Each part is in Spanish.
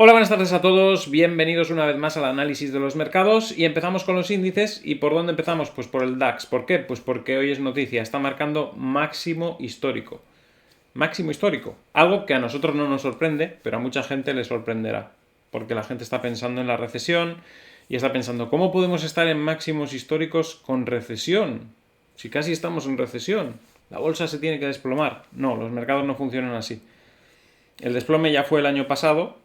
Hola, buenas tardes a todos, bienvenidos una vez más al análisis de los mercados y empezamos con los índices. ¿Y por dónde empezamos? Pues por el DAX. ¿Por qué? Pues porque hoy es noticia, está marcando máximo histórico. Máximo histórico. Algo que a nosotros no nos sorprende, pero a mucha gente le sorprenderá. Porque la gente está pensando en la recesión y está pensando, ¿cómo podemos estar en máximos históricos con recesión? Si casi estamos en recesión. La bolsa se tiene que desplomar. No, los mercados no funcionan así. El desplome ya fue el año pasado,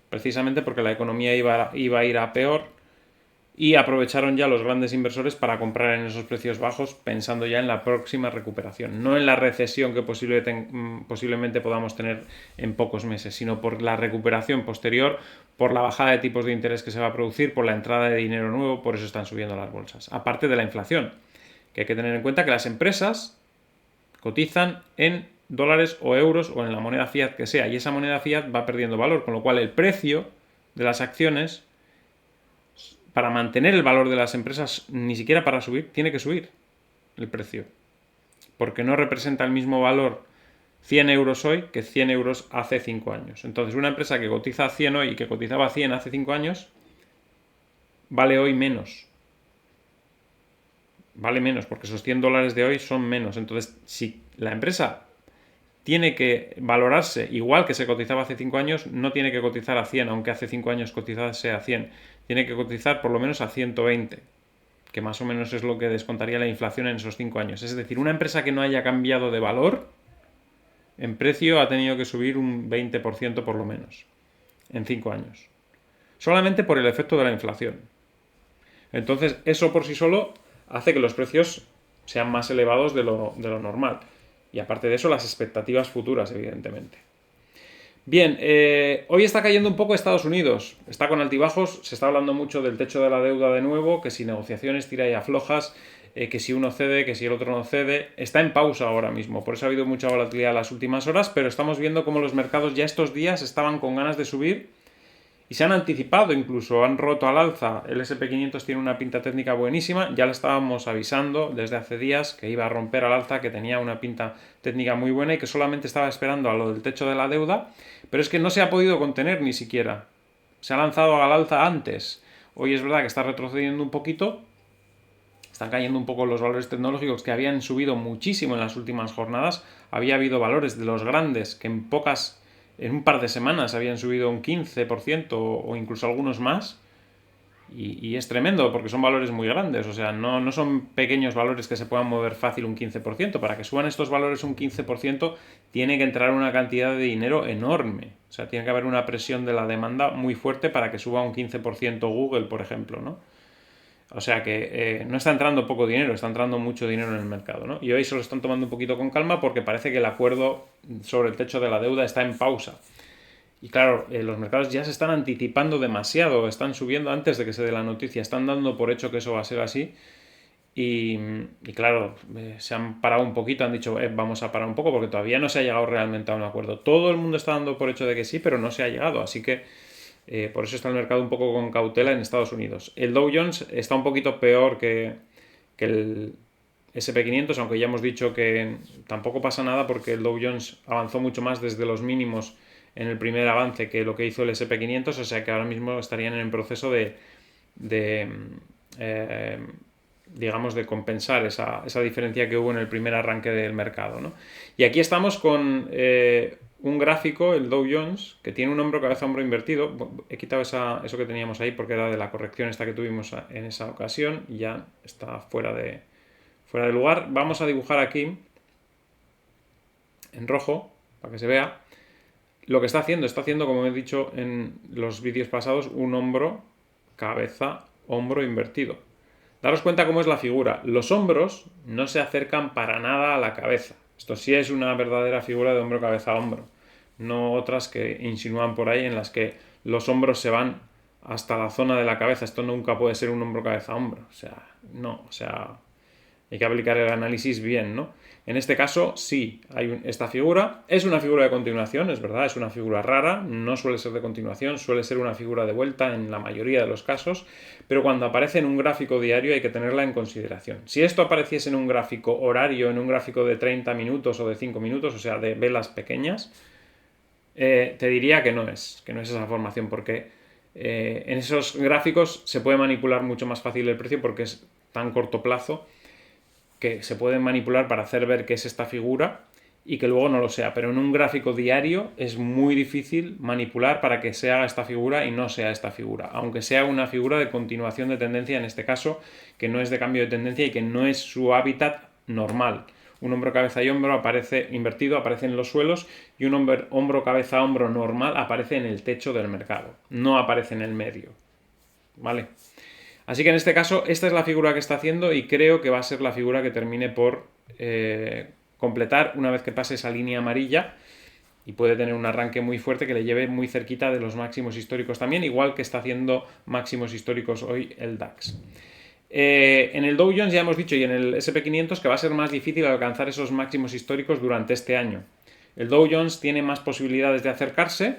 precisamente porque la economía iba a ir a peor y aprovecharon ya los grandes inversores para comprar en esos precios bajos pensando ya en la próxima recuperación, no en la recesión que posiblemente podamos tener en pocos meses, sino por la recuperación posterior, por la bajada de tipos de interés que se va a producir, por la entrada de dinero nuevo, por eso están subiendo las bolsas. Aparte de la inflación, que hay que tener en cuenta que las empresas cotizan en dólares o euros o en la moneda fiat que sea, y esa moneda fiat va perdiendo valor, con lo cual el precio de las acciones, para mantener el valor de las empresas, ni siquiera para subir, tiene que subir el precio, porque no representa el mismo valor 100 euros hoy que 100 euros hace 5 años. Entonces, una empresa que cotiza 100 hoy y que cotizaba 100 hace 5 años, vale hoy menos. Vale menos, porque esos 100 dólares de hoy son menos. Entonces, si la empresa tiene que valorarse igual que se cotizaba hace 5 años, no tiene que cotizar a 100, aunque hace 5 años cotizase a 100. Tiene que cotizar por lo menos a 120, que más o menos es lo que descontaría la inflación en esos 5 años. Es decir, una empresa que no haya cambiado de valor en precio ha tenido que subir un 20% por lo menos en 5 años. Solamente por el efecto de la inflación. Entonces, eso por sí solo hace que los precios sean más elevados de lo normal. Y aparte de eso, las expectativas futuras, evidentemente. Bien, hoy está cayendo un poco Estados Unidos. Está con altibajos, se está hablando mucho del techo de la deuda de nuevo, que si negociaciones tira y aflojas, que si uno cede, que si el otro no cede. Está en pausa ahora mismo, por eso ha habido mucha volatilidad en las últimas horas, pero estamos viendo cómo los mercados ya estos días estaban con ganas de subir y se han anticipado incluso, han roto al alza. El SP500 tiene una pinta técnica buenísima, ya le estábamos avisando desde hace días que iba a romper al alza, que tenía una pinta técnica muy buena y que solamente estaba esperando a lo del techo de la deuda, pero es que no se ha podido contener ni siquiera. Se ha lanzado al alza antes. Hoy es verdad que está retrocediendo un poquito, están cayendo un poco los valores tecnológicos que habían subido muchísimo en las últimas jornadas. Había habido valores de los grandes que en un par de semanas habían subido un 15% o incluso algunos más. Y es tremendo porque son valores muy grandes, o sea, no son pequeños valores que se puedan mover fácil un 15%. Para que suban estos valores un 15% tiene que entrar una cantidad de dinero enorme. O sea, tiene que haber una presión de la demanda muy fuerte para que suba un 15% Google, por ejemplo, ¿no? O sea que no está entrando poco dinero, está entrando mucho dinero en el mercado, ¿no? Y hoy se lo están tomando un poquito con calma porque parece que el acuerdo sobre el techo de la deuda está en pausa. Y claro, los mercados ya se están anticipando demasiado, están subiendo antes de que se dé la noticia, están dando por hecho que eso va a ser así. Y claro, se han parado un poquito, han dicho, vamos a parar un poco porque todavía no se ha llegado realmente a un acuerdo. Todo el mundo está dando por hecho de que sí, pero no se ha llegado, así que por eso está el mercado un poco con cautela en Estados Unidos. El Dow Jones está un poquito peor que el SP500, aunque ya hemos dicho que tampoco pasa nada porque el Dow Jones avanzó mucho más desde los mínimos en el primer avance que lo que hizo el SP500, o sea que ahora mismo estarían en el proceso digamos, de compensar esa diferencia que hubo en el primer arranque del mercado, ¿no? Y aquí estamos con un gráfico, el Dow Jones, que tiene un hombro, cabeza, hombro invertido. He quitado eso que teníamos ahí porque era de la corrección esta que tuvimos en esa ocasión y ya está fuera de lugar. Vamos a dibujar aquí en rojo para que se vea lo que está haciendo, como he dicho en los vídeos pasados, un hombro, cabeza, hombro invertido. Daros cuenta cómo es la figura. Los hombros no se acercan para nada a la cabeza. Esto sí es una verdadera figura de hombro, cabeza, hombro. No otras que insinúan por ahí en las que los hombros se van hasta la zona de la cabeza. Esto nunca puede ser un hombro, cabeza, hombro. O sea, no. O sea, hay que aplicar el análisis bien, ¿no? En este caso, sí, hay esta figura. Es una figura de continuación, es verdad, es una figura rara, no suele ser de continuación, suele ser una figura de vuelta en la mayoría de los casos, pero cuando aparece en un gráfico diario hay que tenerla en consideración. Si esto apareciese en un gráfico horario, en un gráfico de 30 minutos o de 5 minutos, o sea, de velas pequeñas, Te diría que no es esa formación, porque en esos gráficos se puede manipular mucho más fácil el precio porque es tan corto plazo que se puede manipular para hacer ver que es esta figura y que luego no lo sea. Pero en un gráfico diario es muy difícil manipular para que se haga esta figura y no sea esta figura, aunque sea una figura de continuación de tendencia en este caso, que no es de cambio de tendencia y que no es su hábitat normal. Un hombro, cabeza y hombro aparece invertido, aparece en los suelos, y un hombro, cabeza, hombro normal aparece en el techo del mercado, no aparece en el medio. ¿Vale? Así que en este caso, esta es la figura que está haciendo y creo que va a ser la figura que termine por completar una vez que pase esa línea amarilla, y puede tener un arranque muy fuerte que le lleve muy cerquita de los máximos históricos también, igual que está haciendo máximos históricos hoy el DAX. En el Dow Jones ya hemos dicho, y en el SP500, que va a ser más difícil alcanzar esos máximos históricos durante este año. El Dow Jones tiene más posibilidades de acercarse,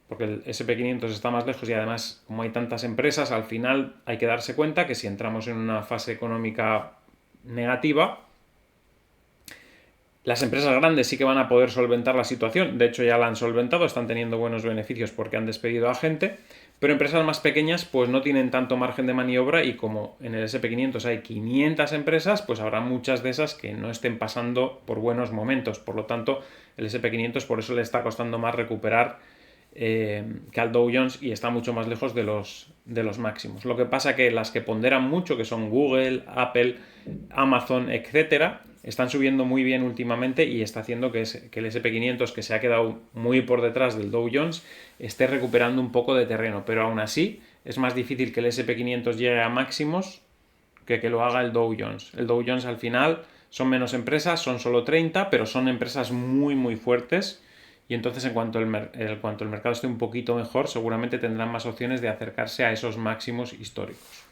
porque el SP500 está más lejos, y además, como hay tantas empresas, al final hay que darse cuenta que si entramos en una fase económica negativa, las empresas grandes sí que van a poder solventar la situación. De hecho, ya la han solventado, están teniendo buenos beneficios porque han despedido a gente. Pero empresas más pequeñas pues no tienen tanto margen de maniobra, y como en el SP500 hay 500 empresas, pues habrá muchas de esas que no estén pasando por buenos momentos. Por lo tanto, el SP500 por eso le está costando más recuperar que al Dow Jones, y está mucho más lejos de los máximos. Lo que pasa que las que ponderan mucho, que son Google, Apple, Amazon, etcétera, están subiendo muy bien últimamente, y está haciendo que el SP500, que se ha quedado muy por detrás del Dow Jones, esté recuperando un poco de terreno. Pero aún así es más difícil que el SP500 llegue a máximos que lo haga el Dow Jones. El Dow Jones al final son menos empresas, son solo 30, pero son empresas muy muy fuertes, y entonces en cuanto el mercado esté un poquito mejor, seguramente tendrán más opciones de acercarse a esos máximos históricos.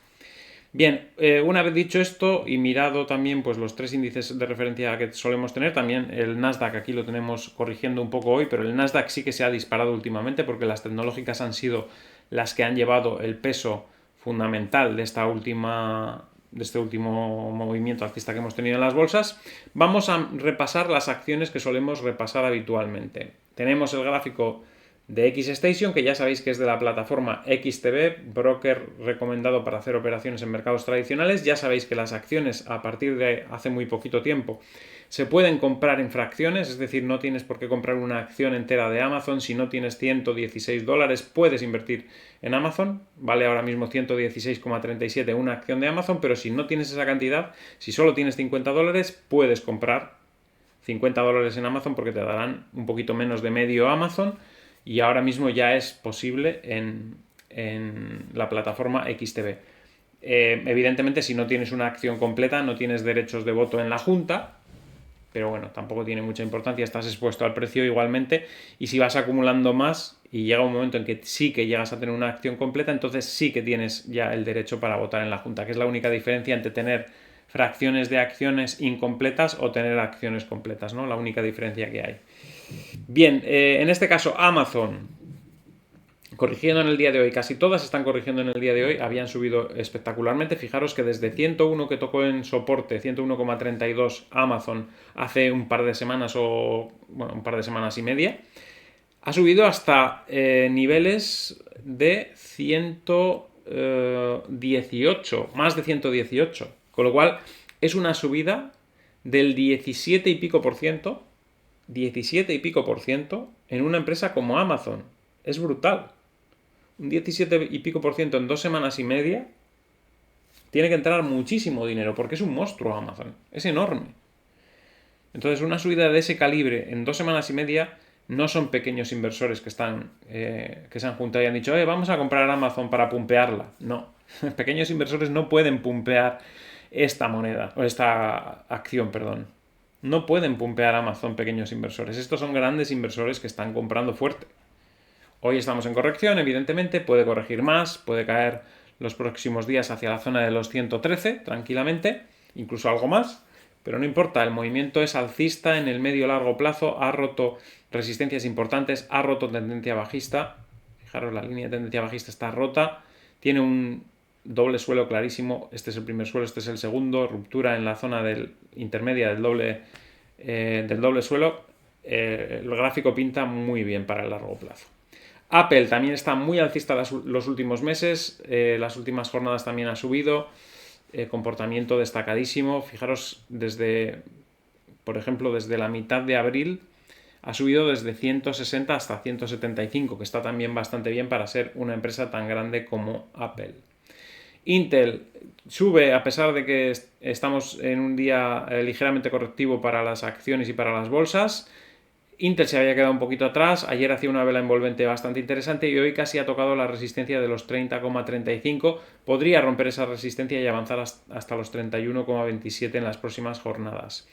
Bien, una vez dicho esto y mirado también pues los tres índices de referencia que solemos tener, también el Nasdaq aquí lo tenemos corrigiendo un poco hoy, pero el Nasdaq sí que se ha disparado últimamente porque las tecnológicas han sido las que han llevado el peso fundamental de este último movimiento alcista que hemos tenido en las bolsas. Vamos a repasar las acciones que solemos repasar habitualmente. Tenemos el gráfico de XStation, que ya sabéis que es de la plataforma XTB, broker recomendado para hacer operaciones en mercados tradicionales. Ya sabéis que las acciones a partir de hace muy poquito tiempo se pueden comprar en fracciones, es decir, no tienes por qué comprar una acción entera de Amazon. Si no tienes $116, puedes invertir en Amazon. Vale ahora mismo 116,37 una acción de Amazon, pero si no tienes esa cantidad, si solo tienes $50, puedes comprar $50 en Amazon, porque te darán un poquito menos de medio Amazon, y ahora mismo ya es posible en la plataforma XTB. Evidentemente, si no tienes una acción completa, no tienes derechos de voto en la Junta, pero bueno, tampoco tiene mucha importancia, estás expuesto al precio igualmente, y si vas acumulando más y llega un momento en que sí que llegas a tener una acción completa, entonces sí que tienes ya el derecho para votar en la Junta, que es la única diferencia entre tener fracciones de acciones incompletas o tener acciones completas, ¿no? La única diferencia que hay. Bien, en este caso Amazon corrigiendo en el día de hoy, casi todas están corrigiendo en el día de hoy, habían subido espectacularmente. Fijaros que desde 101 que tocó en soporte, 101,32 Amazon hace un par de semanas, o bueno, un par de semanas y media, ha subido hasta niveles de 118, más de 118, con lo cual es una subida del 17 y pico por ciento, 17 y pico por ciento en una empresa como Amazon. Es brutal. Un 17 y pico por ciento en 2 semanas y media. Tiene que entrar muchísimo dinero porque es un monstruo Amazon. Es enorme. Entonces, una subida de ese calibre en 2 semanas y media no son pequeños inversores que se han juntado y han dicho, vamos a comprar Amazon para pumpearla. No. Pequeños inversores no pueden pumpear esta moneda, o esta acción, perdón. No pueden pumpear Amazon pequeños inversores. Estos son grandes inversores que están comprando fuerte. Hoy estamos en corrección, evidentemente, puede corregir más, puede caer los próximos días hacia la zona de los 113, tranquilamente, incluso algo más, pero no importa, el movimiento es alcista en el medio-largo plazo, ha roto resistencias importantes, ha roto tendencia bajista. Fijaros, la línea de tendencia bajista está rota, tiene un doble suelo clarísimo, este es el primer suelo, este es el segundo, ruptura en la zona intermedia del doble suelo. el gráfico pinta muy bien para el largo plazo. Apple también está muy alcista los últimos meses, las últimas jornadas también ha subido, comportamiento destacadísimo. Fijaros, por ejemplo, desde la mitad de abril ha subido desde 160 hasta 175, que está también bastante bien para ser una empresa tan grande como Apple. Intel sube a pesar de que estamos en un día ligeramente correctivo para las acciones y para las bolsas. Intel se había quedado un poquito atrás, ayer hacía una vela envolvente bastante interesante y hoy casi ha tocado la resistencia de los 30,35, podría romper esa resistencia y avanzar hasta los 31,27 en las próximas jornadas.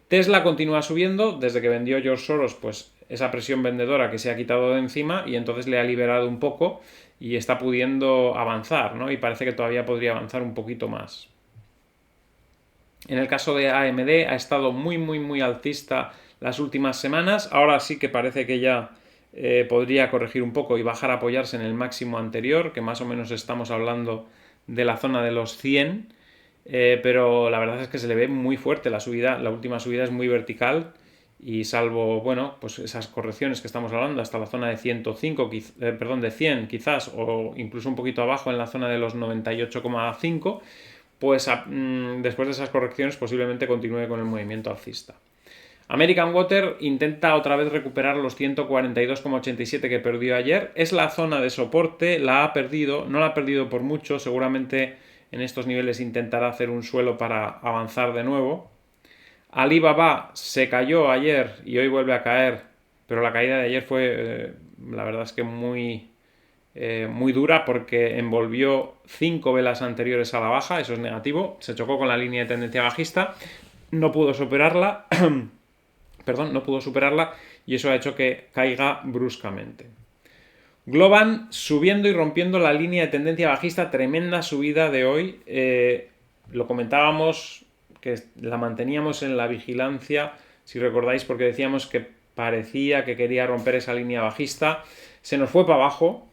Tesla continúa subiendo, desde que vendió George Soros, pues esa presión vendedora que se ha quitado de encima y entonces le ha liberado un poco y está pudiendo avanzar, ¿no? Y parece que todavía podría avanzar un poquito más. En el caso de AMD ha estado muy alcista las últimas semanas, ahora sí que parece que ya podría corregir un poco y bajar a apoyarse en el máximo anterior, que más o menos estamos hablando de la zona de los 100, pero la verdad es que se le ve muy fuerte la subida, la última subida es muy vertical y salvo, bueno, pues esas correcciones que estamos hablando hasta la zona de 105, de 100 quizás, o incluso un poquito abajo en la zona de los 98,5, pues después de esas correcciones posiblemente continúe con el movimiento alcista. American Water intenta otra vez recuperar los 142,87 que perdió ayer. Es la zona de soporte, la ha perdido, no la ha perdido por mucho, seguramente en estos niveles intentará hacer un suelo para avanzar de nuevo. Alibaba se cayó ayer y hoy vuelve a caer, pero la caída de ayer fue, la verdad es que muy dura porque envolvió 5 velas anteriores a la baja, eso es negativo, se chocó con la línea de tendencia bajista, no pudo superarla, y eso ha hecho que caiga bruscamente. Globan subiendo y rompiendo la línea de tendencia bajista, tremenda subida de hoy, lo comentábamos que la manteníamos en la vigilancia, si recordáis, porque decíamos que parecía que quería romper esa línea bajista, se nos fue para abajo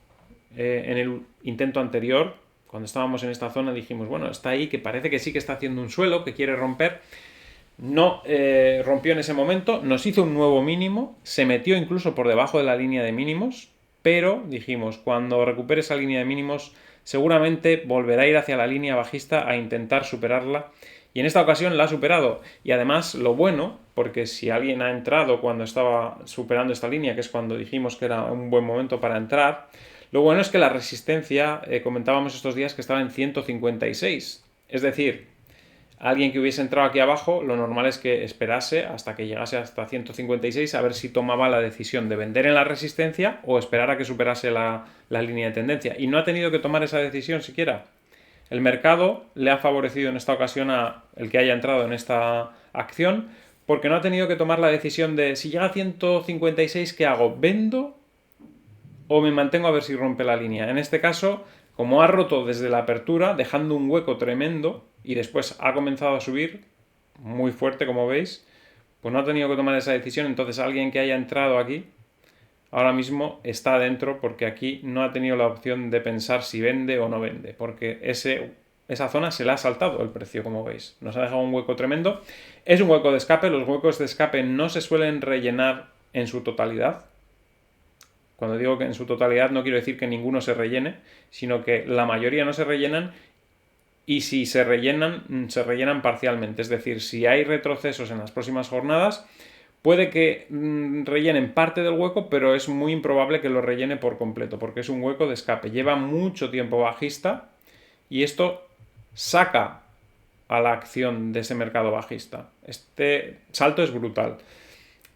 en el intento anterior, cuando estábamos en esta zona dijimos, bueno, está ahí, que parece que sí que está haciendo un suelo, que quiere romper. No rompió en ese momento, nos hizo un nuevo mínimo, se metió incluso por debajo de la línea de mínimos, pero dijimos, cuando recupere esa línea de mínimos, seguramente volverá a ir hacia la línea bajista a intentar superarla, y en esta ocasión la ha superado. Y además, lo bueno, porque si alguien ha entrado cuando estaba superando esta línea, que es cuando dijimos que era un buen momento para entrar, lo bueno es que la resistencia, comentábamos estos días que estaba en 156, es decir, alguien que hubiese entrado aquí abajo, lo normal es que esperase hasta que llegase hasta 156 a ver si tomaba la decisión de vender en la resistencia o esperar a que superase la línea de tendencia. Y no ha tenido que tomar esa decisión siquiera. El mercado le ha favorecido en esta ocasión a el que haya entrado en esta acción porque no ha tenido que tomar la decisión de si llega a 156, ¿qué hago? ¿Vendo o me mantengo a ver si rompe la línea? En este caso, como ha roto desde la apertura, dejando un hueco tremendo, y después ha comenzado a subir muy fuerte, como veis, pues no ha tenido que tomar esa decisión. Entonces alguien que haya entrado aquí ahora mismo está dentro porque aquí no ha tenido la opción de pensar si vende o no vende, porque esa zona se le ha saltado el precio, como veis, nos ha dejado un hueco tremendo. Es un hueco de escape, los huecos de escape no se suelen rellenar en su totalidad. Cuando digo que en su totalidad no quiero decir que ninguno se rellene, sino que la mayoría no se rellenan. Y si se rellenan parcialmente. Es decir, si hay retrocesos en las próximas jornadas, puede que rellenen parte del hueco, pero es muy improbable que lo rellene por completo, porque es un hueco de escape. Lleva mucho tiempo bajista y esto saca a la acción de ese mercado bajista. Este salto es brutal.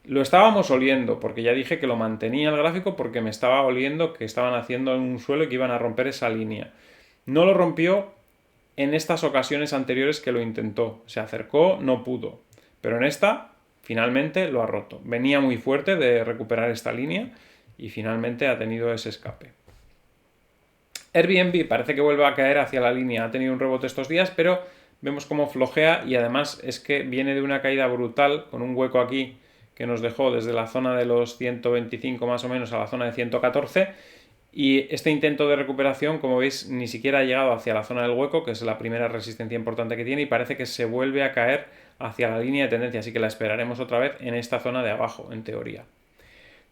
Lo estábamos oliendo, porque ya dije que lo mantenía el gráfico porque me estaba oliendo que estaban haciendo un suelo y que iban a romper esa línea. No lo rompió en estas ocasiones anteriores que lo intentó. Se acercó, no pudo. Pero en esta, finalmente lo ha roto. Venía muy fuerte de recuperar esta línea y finalmente ha tenido ese escape. Airbnb parece que vuelve a caer hacia la línea. Ha tenido un rebote estos días, pero vemos cómo flojea y además es que viene de una caída brutal con un hueco aquí que nos dejó desde la zona de los 125 más o menos a la zona de 114. Y este intento de recuperación, como veis, ni siquiera ha llegado hacia la zona del hueco, que es la primera resistencia importante que tiene, y parece que se vuelve a caer hacia la línea de tendencia, así que la esperaremos otra vez en esta zona de abajo, en teoría.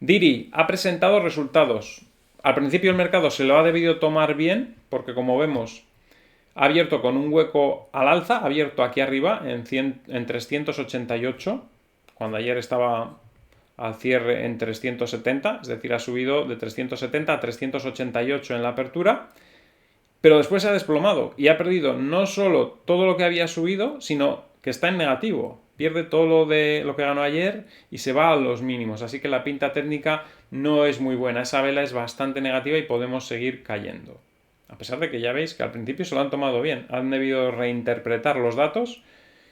Didi ha presentado resultados. Al principio el mercado se lo ha debido tomar bien, porque como vemos, ha abierto con un hueco al alza, ha abierto aquí arriba en 388, cuando ayer estaba al cierre en 370, es decir, ha subido de 370 a 388 en la apertura, pero después se ha desplomado y ha perdido no solo todo lo que había subido, sino que está en negativo. Pierde todo lo que ganó ayer y se va a los mínimos. Así que la pinta técnica no es muy buena. Esa vela es bastante negativa y podemos seguir cayendo. A pesar de que ya veis que al principio se lo han tomado bien. Han debido reinterpretar los datos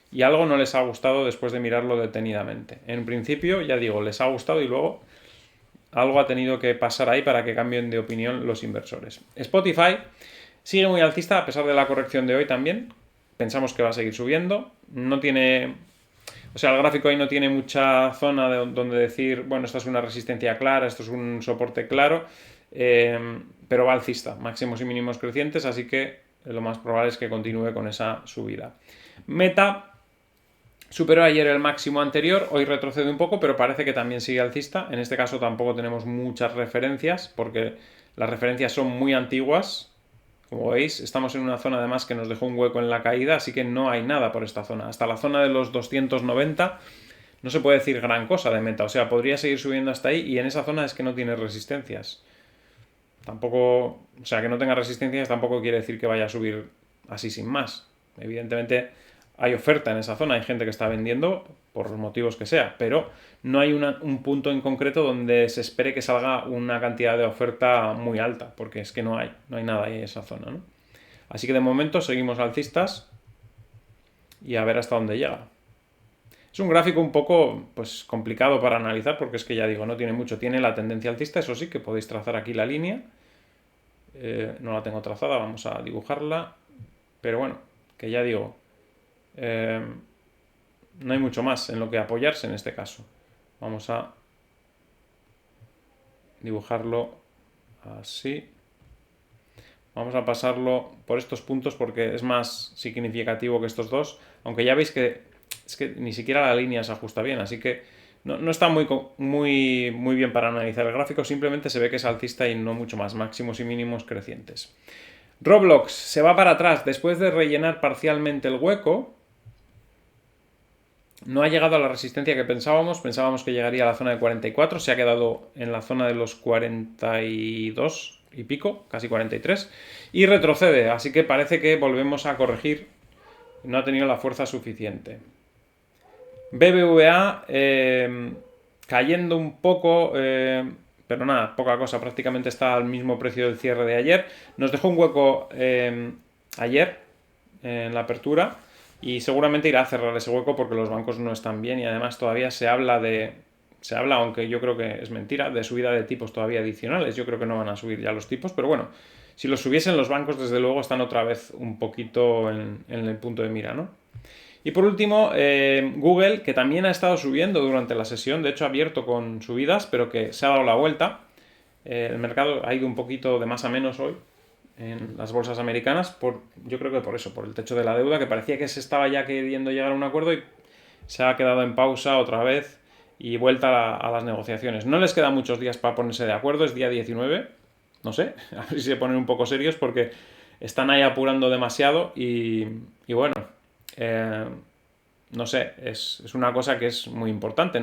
y algo no les ha gustado después de mirarlo detenidamente. En principio, ya digo, les ha gustado y luego algo ha tenido que pasar ahí para que cambien de opinión los inversores. Spotify sigue muy alcista a pesar de la corrección de hoy también. Pensamos que va a seguir subiendo. No tiene... O sea, el gráfico ahí no tiene mucha zona donde decir, bueno, esta es una resistencia clara, esto es un soporte claro, pero va alcista, máximos y mínimos crecientes, así que lo más probable es que continúe con esa subida. Meta superó ayer el máximo anterior, hoy retrocede un poco, pero parece que también sigue alcista. En este caso tampoco tenemos muchas referencias, porque las referencias son muy antiguas. Como veis, estamos en una zona además que nos dejó un hueco en la caída, así que no hay nada por esta zona. Hasta la zona de los 290 no se puede decir gran cosa de Meta. O sea, podría seguir subiendo hasta ahí y en esa zona es que no tiene resistencias. Tampoco, o sea, que no tenga resistencias tampoco quiere decir que vaya a subir así sin más. Evidentemente hay oferta en esa zona, hay gente que está vendiendo por los motivos que sea, pero no hay un punto en concreto donde se espere que salga una cantidad de oferta muy alta, porque es que no hay nada ahí en esa zona, ¿no? Así que de momento seguimos alcistas y a ver hasta dónde llega. Es un gráfico un poco pues, complicado para analizar porque es que ya digo, no tiene mucho. Tiene la tendencia alcista, eso sí, que podéis trazar aquí la línea. No la tengo trazada, vamos a dibujarla. Pero bueno, que ya digo, no hay mucho más en lo que apoyarse en este caso. Vamos a dibujarlo así. Vamos a pasarlo por estos puntos porque es más significativo que estos dos. Aunque ya veis que es que ni siquiera la línea se ajusta bien, así que no está muy bien para analizar el gráfico. Simplemente se ve que es alcista y no mucho más, máximos y mínimos crecientes. Roblox se va para atrás después de rellenar parcialmente el hueco. No ha llegado a la resistencia que pensábamos que llegaría a la zona de 44, se ha quedado en la zona de los 42 y pico, casi 43, y retrocede, así que parece que volvemos a corregir, no ha tenido la fuerza suficiente. BBVA cayendo un poco, pero nada, poca cosa, prácticamente está al mismo precio del cierre de ayer. Nos dejó un hueco ayer en la apertura y seguramente irá a cerrar ese hueco porque los bancos no están bien y además todavía se habla, aunque yo creo que es mentira, de subida de tipos todavía adicionales. Yo creo que no van a subir ya los tipos, pero bueno, si los subiesen los bancos desde luego están otra vez un poquito en el punto de mira, ¿no? Y por último, Google, que también ha estado subiendo durante la sesión, de hecho ha abierto con subidas, pero que se ha dado la vuelta. El mercado ha ido un poquito de más a menos hoy en las bolsas americanas, yo creo que por eso, por el techo de la deuda, que parecía que se estaba ya queriendo llegar a un acuerdo y se ha quedado en pausa otra vez y vuelta a las negociaciones. No les quedan muchos días para ponerse de acuerdo, es día 19, no sé, a ver si se ponen un poco serios porque están ahí apurando demasiado y bueno, no sé, es una cosa que es muy importante.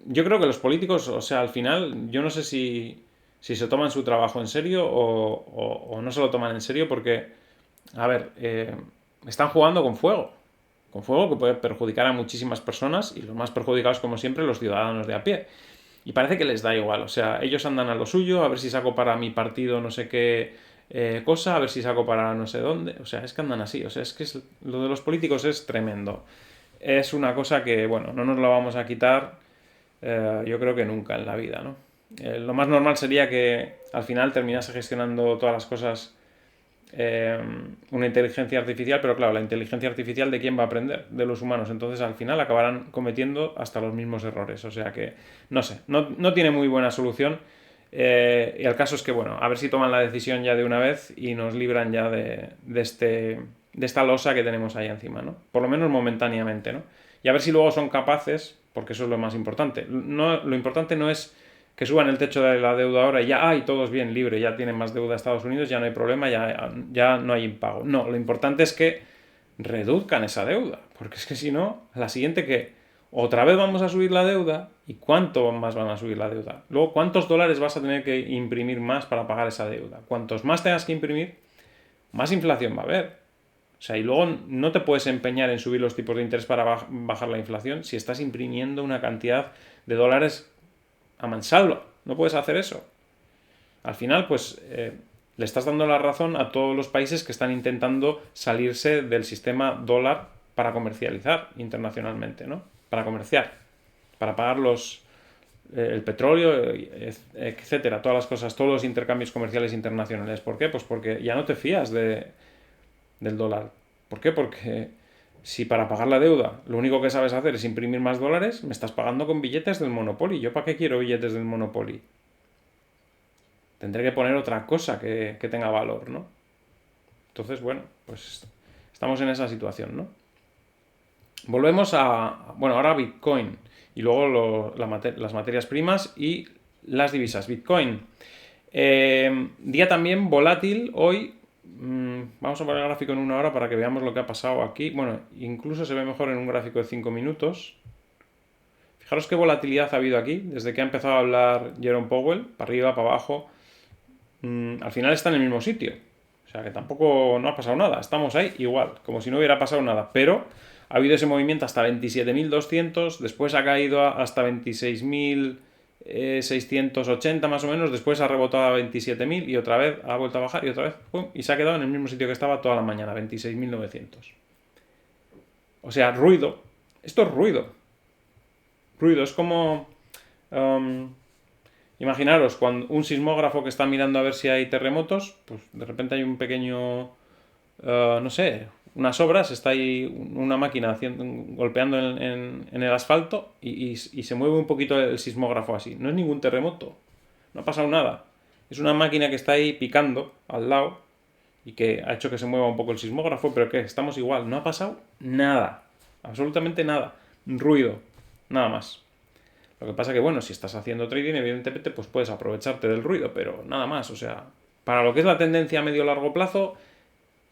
Yo creo que los políticos, o sea, al final, yo no sé si se toman su trabajo en serio o no se lo toman en serio porque, a ver, están jugando con fuego que puede perjudicar a muchísimas personas y los más perjudicados, como siempre, los ciudadanos de a pie. Y parece que les da igual, o sea, ellos andan a lo suyo, a ver si saco para mi partido no sé qué cosa, a ver si saco para no sé dónde, o sea, es que andan así, o sea, es que lo de los políticos es tremendo. Es una cosa que, bueno, no nos la vamos a quitar, yo creo que nunca en la vida, ¿no? Lo más normal sería que al final terminase gestionando todas las cosas una inteligencia artificial, pero claro, la inteligencia artificial ¿de quién va a aprender? De los humanos, entonces al final acabarán cometiendo hasta los mismos errores, o sea que no sé, no tiene muy buena solución y el caso es que bueno, a ver si toman la decisión ya de una vez y nos libran ya de de esta losa que tenemos ahí encima, ¿no? Por lo menos momentáneamente, ¿no? Y a ver si luego son capaces, porque eso es lo más importante. No, lo importante no es que suban el techo de la deuda ahora y ya, ay, todos bien, libre, ya tienen más deuda Estados Unidos, ya no hay problema, ya no hay impago. No, lo importante es que reduzcan esa deuda, porque es que si no, la siguiente que otra vez vamos a subir la deuda, ¿y cuánto más van a subir la deuda? Luego, ¿cuántos dólares vas a tener que imprimir más para pagar esa deuda? Cuantos más tengas que imprimir, más inflación va a haber. O sea, y luego no te puedes empeñar en subir los tipos de interés para bajar la inflación si estás imprimiendo una cantidad de dólares a mansalva. No puedes hacer eso. Al final, pues, le estás dando la razón a todos los países que están intentando salirse del sistema dólar para comercializar internacionalmente, ¿no? Para comerciar, para pagar el petróleo, etcétera, todas las cosas, todos los intercambios comerciales internacionales. ¿Por qué? Pues porque ya no te fías del dólar. ¿Por qué? Porque si para pagar la deuda lo único que sabes hacer es imprimir más dólares, me estás pagando con billetes del Monopoly. ¿Yo para qué quiero billetes del Monopoly? Tendré que poner otra cosa que tenga valor, ¿no? Entonces, bueno, pues estamos en esa situación, ¿no? Volvemos bueno, ahora Bitcoin y luego las materias primas y las divisas. Bitcoin, día también volátil hoy. Vamos a poner el gráfico en 1 hora para que veamos lo que ha pasado aquí. Bueno, incluso se ve mejor en un gráfico de 5 minutos. Fijaros qué volatilidad ha habido aquí, desde que ha empezado a hablar Jerome Powell, para arriba, para abajo. Al final está en el mismo sitio. O sea que tampoco no ha pasado nada. Estamos ahí igual, como si no hubiera pasado nada. Pero ha habido ese movimiento hasta 27.200, después ha caído hasta 26.680 más o menos, después ha rebotado a 27.000 y otra vez ha vuelto a bajar y otra vez, ¡pum! Y se ha quedado en el mismo sitio que estaba toda la mañana, 26.900. O sea, ruido. Esto es ruido. Ruido, es como... imaginaros, cuando un sismógrafo que está mirando a ver si hay terremotos, pues de repente hay un pequeño, no sé, unas obras, está ahí una máquina golpeando en el asfalto y se mueve un poquito el sismógrafo así. No es ningún terremoto, no ha pasado nada. Es una máquina que está ahí picando al lado y que ha hecho que se mueva un poco el sismógrafo, pero que estamos igual, no ha pasado nada, absolutamente nada, ruido, nada más. Lo que pasa que, bueno, si estás haciendo trading, evidentemente, pues puedes aprovecharte del ruido, pero nada más. O sea, para lo que es la tendencia a medio-largo plazo,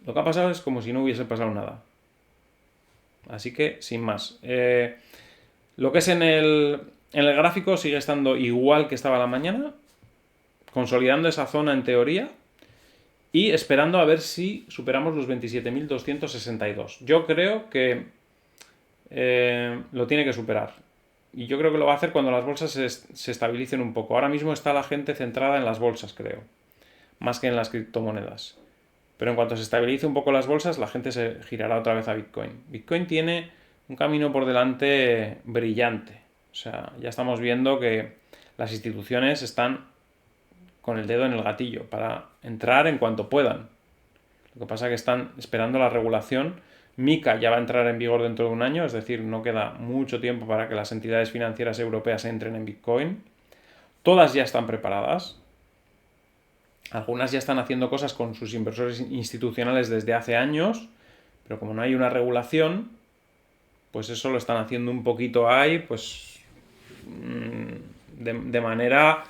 lo que ha pasado es como si no hubiese pasado nada. Así que, sin más. Lo que es en el gráfico sigue estando igual que estaba la mañana, consolidando esa zona en teoría y esperando a ver si superamos los 27.262. Yo creo que lo tiene que superar. Y yo creo que lo va a hacer cuando las bolsas se estabilicen un poco. Ahora mismo está la gente centrada en las bolsas, creo, más que en las criptomonedas. Pero en cuanto se estabilice un poco las bolsas, la gente se girará otra vez a Bitcoin. Bitcoin tiene un camino por delante brillante. O sea, ya estamos viendo que las instituciones están con el dedo en el gatillo para entrar en cuanto puedan. Lo que pasa es que están esperando la regulación. MiCA ya va a entrar en vigor dentro de un año, es decir, no queda mucho tiempo para que las entidades financieras europeas entren en Bitcoin. Todas ya están preparadas. Algunas ya están haciendo cosas con sus inversores institucionales desde hace años, pero como no hay una regulación, pues eso lo están haciendo un poquito ahí, pues de manera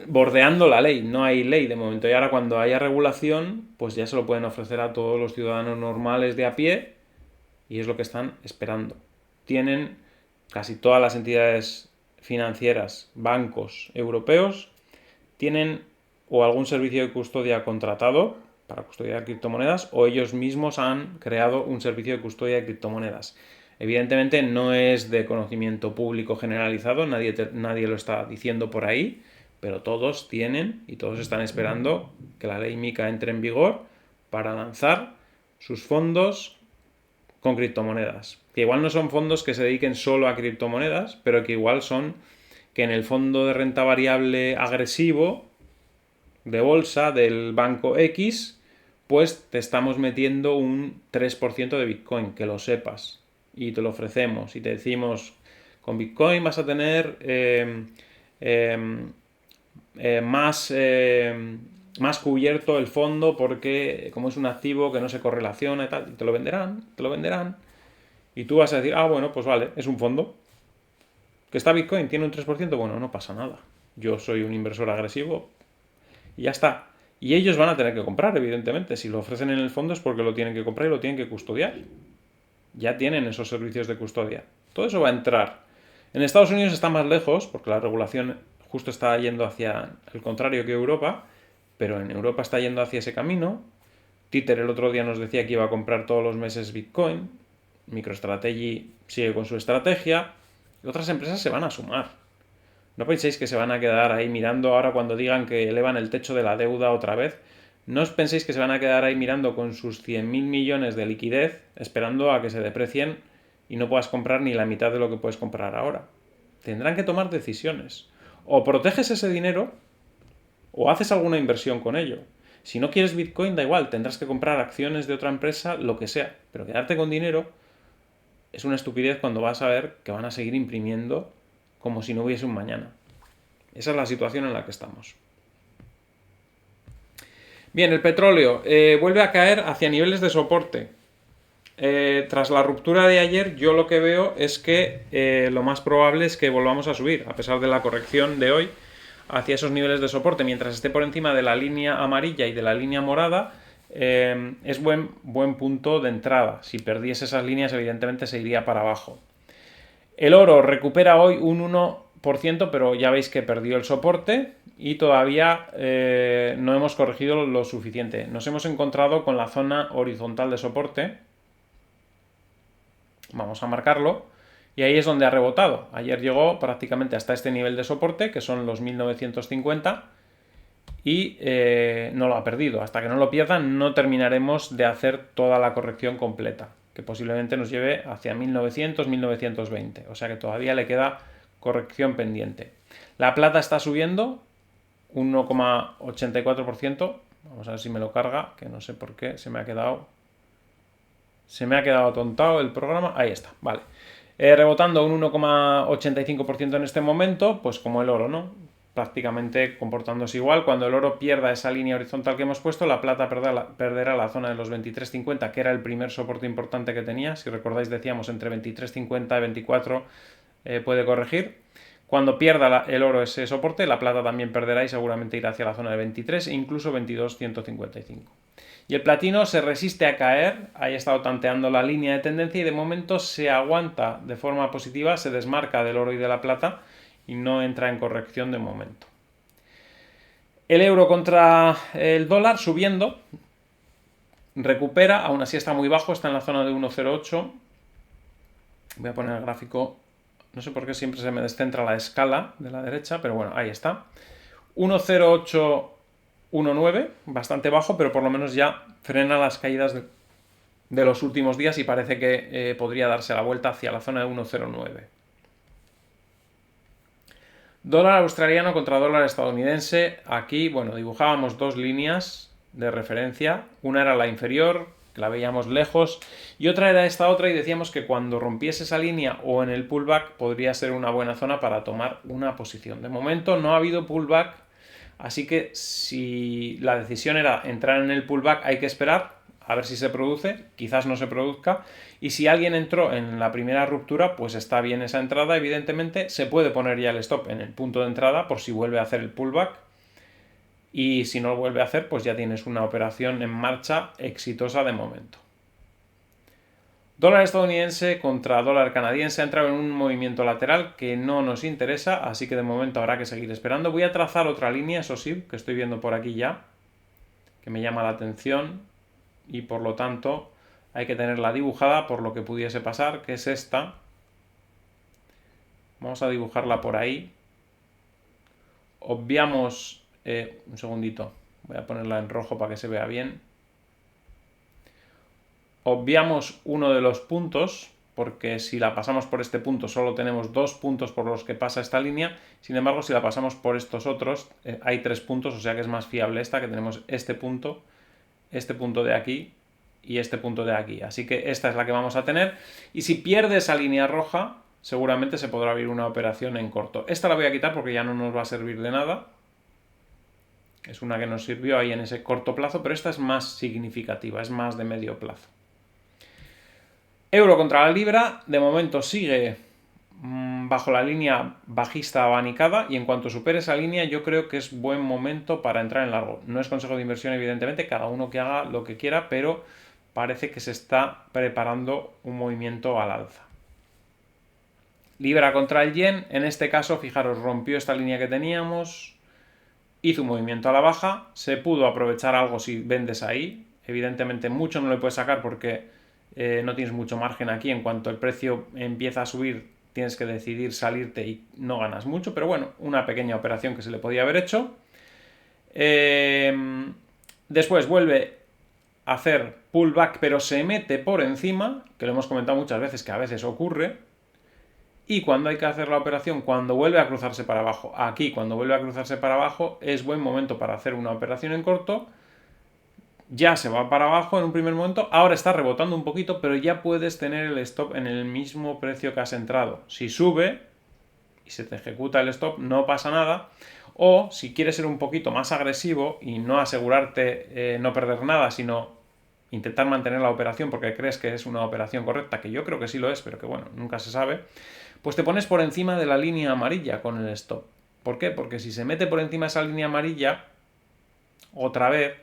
bordeando la ley. No hay ley de momento, y ahora cuando haya regulación, pues ya se lo pueden ofrecer a todos los ciudadanos normales de a pie, y es lo que están esperando. Tienen casi todas las entidades financieras, bancos europeos, tienen o algún servicio de custodia contratado para custodiar criptomonedas, o ellos mismos han creado un servicio de custodia de criptomonedas. Evidentemente no es de conocimiento público generalizado, nadie lo está diciendo por ahí, pero todos tienen y todos están esperando que la ley MiCA entre en vigor para lanzar sus fondos con criptomonedas. Que igual no son fondos que se dediquen solo a criptomonedas, pero que igual son que en el fondo de renta variable agresivo de bolsa del banco X, pues te estamos metiendo un 3% de Bitcoin, que lo sepas. Y te lo ofrecemos y te decimos, con Bitcoin vas a tener más más cubierto el fondo porque como es un activo que no se correlaciona y tal, y te lo venderán. Y tú vas a decir, ah, bueno, pues vale, es un fondo. ¿Que está Bitcoin? ¿Tiene un 3%? Bueno, no pasa nada. Yo soy un inversor agresivo y ya está. Y ellos van a tener que comprar, evidentemente. Si lo ofrecen en el fondo es porque lo tienen que comprar y lo tienen que custodiar. Ya tienen esos servicios de custodia. Todo eso va a entrar. En Estados Unidos está más lejos, porque la regulación justo está yendo hacia el contrario que Europa, pero en Europa está yendo hacia ese camino. Tether el otro día nos decía que iba a comprar todos los meses Bitcoin. MicroStrategy sigue con su estrategia. Y otras empresas se van a sumar. No penséis que se van a quedar ahí mirando ahora cuando digan que elevan el techo de la deuda otra vez. No os penséis que se van a quedar ahí mirando con sus 100.000 millones de liquidez, esperando a que se deprecien y no puedas comprar ni la mitad de lo que puedes comprar ahora. Tendrán que tomar decisiones. O proteges ese dinero o haces alguna inversión con ello. Si no quieres Bitcoin, da igual, tendrás que comprar acciones de otra empresa, lo que sea. Pero quedarte con dinero es una estupidez cuando vas a ver que van a seguir imprimiendo como si no hubiese un mañana. Esa es la situación en la que estamos. Bien, el petróleo vuelve a caer hacia niveles de soporte. Tras la ruptura de ayer, yo lo que veo es que lo más probable es que volvamos a subir, a pesar de la corrección de hoy, hacia esos niveles de soporte. Mientras esté por encima de la línea amarilla y de la línea morada, es buen punto de entrada. Si perdiese esas líneas, evidentemente se iría para abajo. El oro recupera hoy un 1%, pero ya veis que perdió el soporte y todavía no hemos corregido lo suficiente. Nos hemos encontrado con la zona horizontal de soporte. Vamos a marcarlo. Y ahí es donde ha rebotado. Ayer llegó prácticamente hasta este nivel de soporte, que son los 1950, y no lo ha perdido. Hasta que no lo pierdan, no terminaremos de hacer toda la corrección completa, que posiblemente nos lleve hacia 1900, 1920. O sea que todavía le queda corrección pendiente. La plata está subiendo 1,84%. Vamos a ver si me lo carga, que no sé por qué se me ha quedado atontado el programa. Ahí está, vale. Rebotando un 1,85% en este momento, pues como el oro, ¿no? Prácticamente comportándose igual. Cuando el oro pierda esa línea horizontal que hemos puesto, la plata perderá la zona de los 23.50, que era el primer soporte importante que tenía. Si recordáis, decíamos entre 23.50 y 24 puede corregir. Cuando pierda el oro ese soporte, la plata también perderá y seguramente irá hacia la zona de 23 e incluso 22.155. Y el platino se resiste a caer, ahí ha estado tanteando la línea de tendencia y de momento se aguanta de forma positiva, se desmarca del oro y de la plata y no entra en corrección de momento. El euro contra el dólar subiendo, recupera, aún así está muy bajo, está en la zona de 1,08. Voy a poner el gráfico, no sé por qué siempre se me descentra la escala de la derecha, pero bueno, ahí está. 1,0819, bastante bajo, pero por lo menos ya frena las caídas de los últimos días y parece que podría darse la vuelta hacia la zona de 1,09. Dólar australiano contra dólar estadounidense. Aquí, bueno, dibujábamos dos líneas de referencia. Una era la inferior, que la veíamos lejos, y otra era esta otra y decíamos que cuando rompiese esa línea o en el pullback podría ser una buena zona para tomar una posición. De momento no ha habido pullback, así que si la decisión era entrar en el pullback hay que esperar a ver si se produce, quizás no se produzca, y si alguien entró en la primera ruptura, pues está bien esa entrada, evidentemente se puede poner ya el stop en el punto de entrada por si vuelve a hacer el pullback, y si no lo vuelve a hacer, pues ya tienes una operación en marcha exitosa de momento. Dólar estadounidense contra dólar canadiense ha entrado en un movimiento lateral que no nos interesa, así que de momento habrá que seguir esperando. Voy a trazar otra línea, eso sí, que estoy viendo por aquí ya, que me llama la atención y por lo tanto hay que tenerla dibujada por lo que pudiese pasar, que es esta. Vamos a dibujarla por ahí. Obviamos, un segundito, voy a ponerla en rojo para que se vea bien. Obviamos uno de los puntos, porque si la pasamos por este punto solo tenemos dos puntos por los que pasa esta línea. Sin embargo, si la pasamos por estos otros, hay 3 puntos, o sea que es más fiable esta, que tenemos este punto de aquí y este punto de aquí. Así que esta es la que vamos a tener. Y si pierde esa línea roja, seguramente se podrá abrir una operación en corto. Esta la voy a quitar porque ya no nos va a servir de nada. Es una que nos sirvió ahí en ese corto plazo, pero esta es más significativa, es más de medio plazo. Euro contra la libra, de momento sigue bajo la línea bajista abanicada, y en cuanto supere esa línea yo creo que es buen momento para entrar en largo. No es consejo de inversión, evidentemente, cada uno que haga lo que quiera, pero parece que se está preparando un movimiento al alza. Libra contra el yen, en este caso, fijaros, rompió esta línea que teníamos, hizo un movimiento a la baja, se pudo aprovechar algo si vendes ahí. Evidentemente mucho no le puedes sacar porque no tienes mucho margen aquí. En cuanto el precio empieza a subir, tienes que decidir salirte y no ganas mucho, pero bueno, una pequeña operación que se le podía haber hecho. Después vuelve a hacer pullback, pero se mete por encima, que lo hemos comentado muchas veces, que a veces ocurre. Y cuando hay que hacer la operación, cuando vuelve a cruzarse para abajo, aquí cuando vuelve a cruzarse para abajo, es buen momento para hacer una operación en corto. Ya se va para abajo en un primer momento, ahora está rebotando un poquito, pero ya puedes tener el stop en el mismo precio que has entrado. Si sube y se te ejecuta el stop, no pasa nada. O si quieres ser un poquito más agresivo y no asegurarte no perder nada, sino intentar mantener la operación porque crees que es una operación correcta, que yo creo que sí lo es, pero que bueno, nunca se sabe, pues te pones por encima de la línea amarilla con el stop. ¿Por qué? Porque si se mete por encima de esa línea amarilla, otra vez,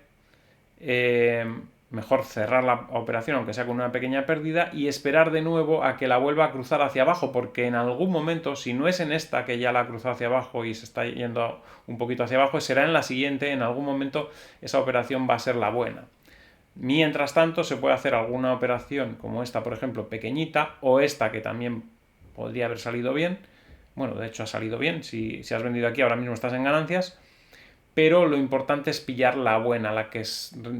mejor cerrar la operación, aunque sea con una pequeña pérdida, y esperar de nuevo a que la vuelva a cruzar hacia abajo, porque en algún momento, si no es en esta que ya la ha cruzado hacia abajo y se está yendo un poquito hacia abajo, será en la siguiente, en algún momento esa operación va a ser la buena. Mientras tanto, se puede hacer alguna operación como esta, por ejemplo, pequeñita, o esta que también podría haber salido bien. Bueno, de hecho ha salido bien. Si has vendido aquí, ahora mismo estás en ganancias. Pero lo importante es pillar la buena, la que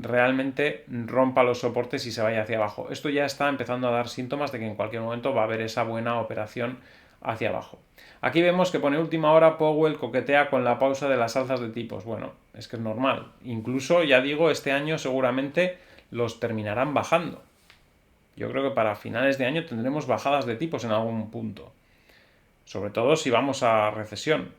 realmente rompa los soportes y se vaya hacia abajo. Esto ya está empezando a dar síntomas de que en cualquier momento va a haber esa buena operación hacia abajo. Aquí vemos que pone última hora, Powell coquetea con la pausa de las alzas de tipos. Bueno, es que es normal. Incluso, ya digo, este año seguramente los terminarán bajando. Yo creo que para finales de año tendremos bajadas de tipos en algún punto. Sobre todo si vamos a recesión.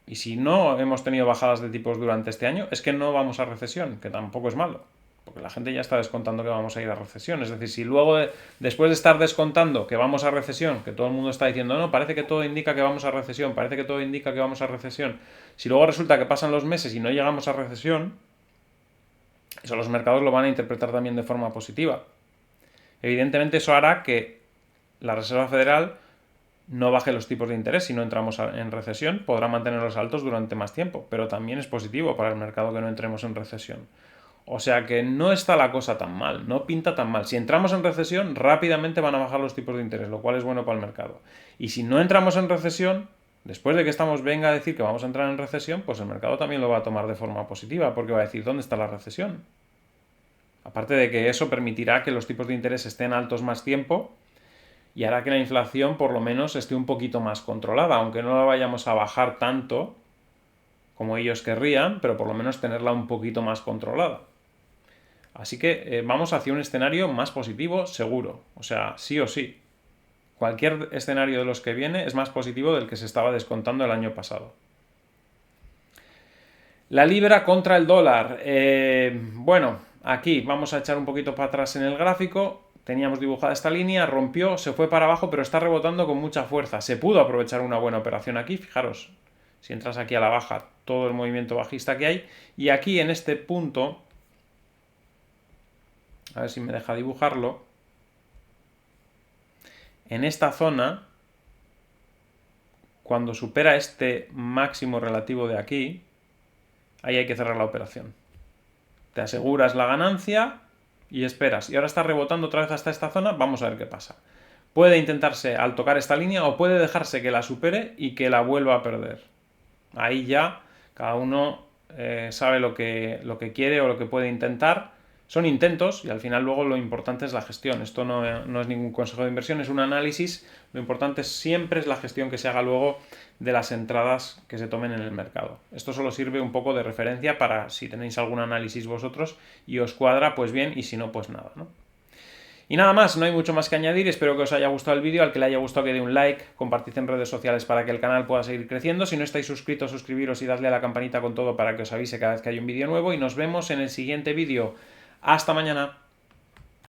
Y si no hemos tenido bajadas de tipos durante este año, es que no vamos a recesión, que tampoco es malo. Porque la gente ya está descontando que vamos a ir a recesión. Es decir, si luego, después de estar descontando que vamos a recesión, que todo el mundo está diciendo, no, parece que todo indica que vamos a recesión, parece que todo indica que vamos a recesión. Si luego resulta que pasan los meses y no llegamos a recesión, eso los mercados lo van a interpretar también de forma positiva. Evidentemente eso hará que la Reserva Federal no baje los tipos de interés si no entramos en recesión, podrá mantenerlos altos durante más tiempo, pero también es positivo para el mercado que no entremos en recesión. O sea que no está la cosa tan mal, no pinta tan mal. Si entramos en recesión, rápidamente van a bajar los tipos de interés, lo cual es bueno para el mercado. Y si no entramos en recesión, después de que venga a decir que vamos a entrar en recesión, pues el mercado también lo va a tomar de forma positiva, porque va a decir, ¿dónde está la recesión? Aparte de que eso permitirá que los tipos de interés estén altos más tiempo y hará que la inflación por lo menos esté un poquito más controlada, aunque no la vayamos a bajar tanto como ellos querrían, pero por lo menos tenerla un poquito más controlada. Así que vamos hacia un escenario más positivo seguro, o sea, sí o sí. Cualquier escenario de los que viene es más positivo del que se estaba descontando el año pasado. La libra contra el dólar. Bueno, aquí vamos a echar un poquito para atrás en el gráfico. Teníamos dibujada esta línea, rompió, se fue para abajo, pero está rebotando con mucha fuerza. Se pudo aprovechar una buena operación aquí, fijaros, si entras aquí a la baja, todo el movimiento bajista que hay. Y aquí en este punto, a ver si me deja dibujarlo, en esta zona, cuando supera este máximo relativo de aquí, ahí hay que cerrar la operación. Te aseguras la ganancia y esperas. Y ahora está rebotando otra vez hasta esta zona, vamos a ver qué pasa. Puede intentarse al tocar esta línea o puede dejarse que la supere y que la vuelva a perder. Ahí ya cada uno sabe lo que quiere o lo que puede intentar. Son intentos y al final luego lo importante es la gestión. Esto no es ningún consejo de inversión, es un análisis. Lo importante siempre es la gestión que se haga luego de las entradas que se tomen en el mercado. Esto solo sirve un poco de referencia para si tenéis algún análisis vosotros y os cuadra, pues bien, y si no, pues nada, ¿no? Y nada más, no hay mucho más que añadir, espero que os haya gustado el vídeo, al que le haya gustado que dé un like, compartid en redes sociales para que el canal pueda seguir creciendo, si no estáis suscritos, suscribiros y dadle a la campanita con todo para que os avise cada vez que hay un vídeo nuevo y nos vemos en el siguiente vídeo. ¡Hasta mañana!